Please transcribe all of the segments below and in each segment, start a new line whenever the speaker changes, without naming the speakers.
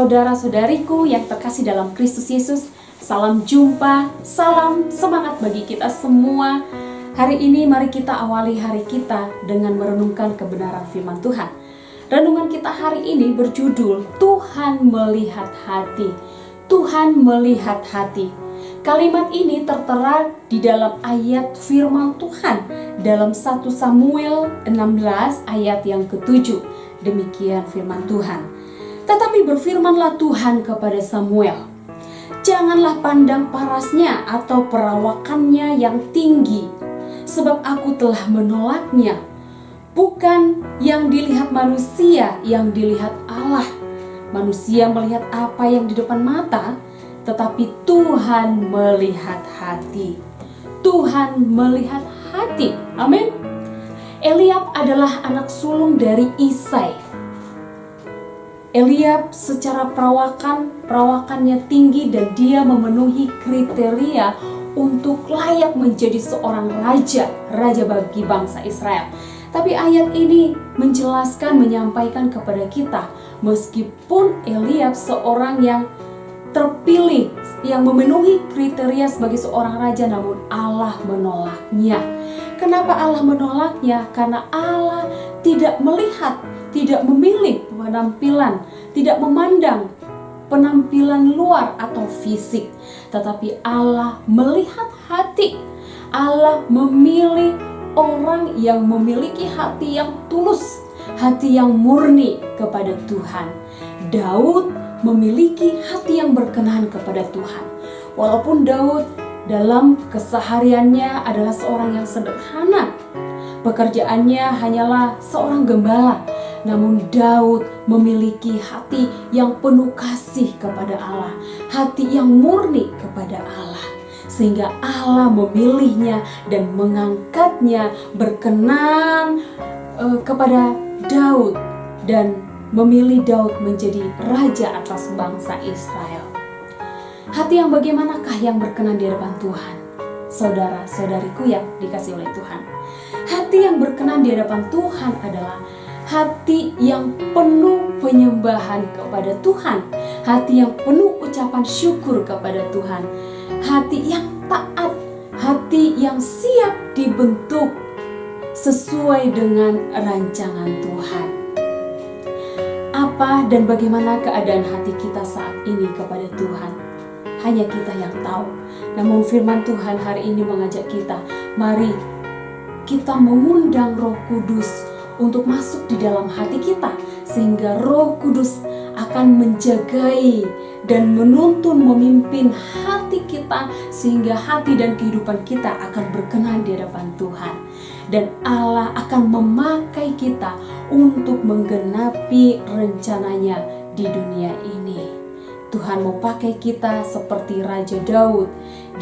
Saudara-saudariku yang terkasih dalam Kristus Yesus, salam jumpa, salam semangat bagi kita semua. Hari ini mari kita awali hari kita dengan merenungkan kebenaran firman Tuhan. Renungan kita hari ini berjudul Tuhan melihat hati. Tuhan melihat hati. Kalimat ini tertera di dalam ayat firman Tuhan dalam 1 Samuel 16 ayat yang ke-7. Demikian firman Tuhan. Tetapi berfirmanlah Tuhan kepada Samuel, janganlah pandang parasnya atau perawakannya yang tinggi, sebab aku telah menolaknya. Bukan yang dilihat manusia, yang dilihat Allah. Manusia melihat apa yang di depan mata, tetapi Tuhan melihat hati. Tuhan melihat hati. Amin. Eliab adalah anak sulung dari Isai. Eliab secara perawakannya tinggi dan dia memenuhi kriteria untuk layak menjadi seorang raja bagi bangsa Israel. Tapi ayat ini menjelaskan, menyampaikan kepada kita, meskipun Eliab seorang yang terpilih, yang memenuhi kriteria sebagai seorang raja, namun Allah menolaknya. Kenapa Allah menolaknya? Karena Allah tidak melihat, tidak memilih penampilan, tidak memandang penampilan luar atau fisik, tetapi Allah melihat hati. Allah memilih orang yang memiliki hati yang tulus, hati yang murni kepada Tuhan. Daud memiliki hati yang berkenan kepada Tuhan. Walaupun Daud dalam kesehariannya adalah seorang yang sederhana, pekerjaannya hanyalah seorang gembala, namun Daud memiliki hati yang penuh kasih kepada Allah, hati yang murni kepada Allah, sehingga Allah memilihnya dan mengangkatnya, berkenan kepada Daud dan memilih Daud menjadi raja atas bangsa Israel. Hati yang bagaimanakah yang berkenan di hadapan Tuhan? Saudara-saudariku yang dikasihi oleh Tuhan, hati yang berkenan di hadapan Tuhan adalah hati yang penuh penyembahan kepada Tuhan, hati yang penuh ucapan syukur kepada Tuhan, hati yang taat, hati yang siap dibentuk sesuai dengan rancangan Tuhan. Apa dan bagaimana keadaan hati kita saat ini kepada Tuhan? Hanya kita yang tahu. Namun firman Tuhan hari ini mengajak kita, mari kita mengundang Roh Kudus untuk masuk di dalam hati kita, sehingga Roh Kudus akan menjagai dan menuntun, memimpin hati kita, sehingga hati dan kehidupan kita akan berkenan di hadapan Tuhan. Dan Allah akan memakai kita untuk menggenapi rencananya di dunia ini. Tuhan mau pakai kita seperti Raja Daud,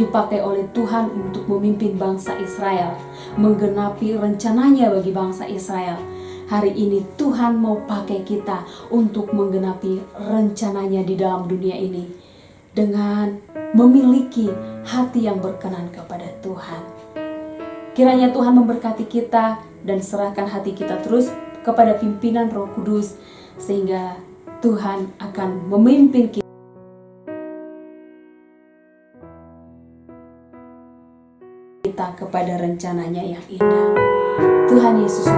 dipakai oleh Tuhan untuk memimpin bangsa Israel, menggenapi rencananya bagi bangsa Israel. Hari ini Tuhan mau pakai kita untuk menggenapi rencananya di dalam dunia ini dengan memiliki hati yang berkenan kepada Tuhan. Kiranya Tuhan memberkati kita dan serahkan hati kita terus kepada pimpinan Roh Kudus, sehingga Tuhan akan memimpin kita kepada rencananya yang indah. Tuhan Yesus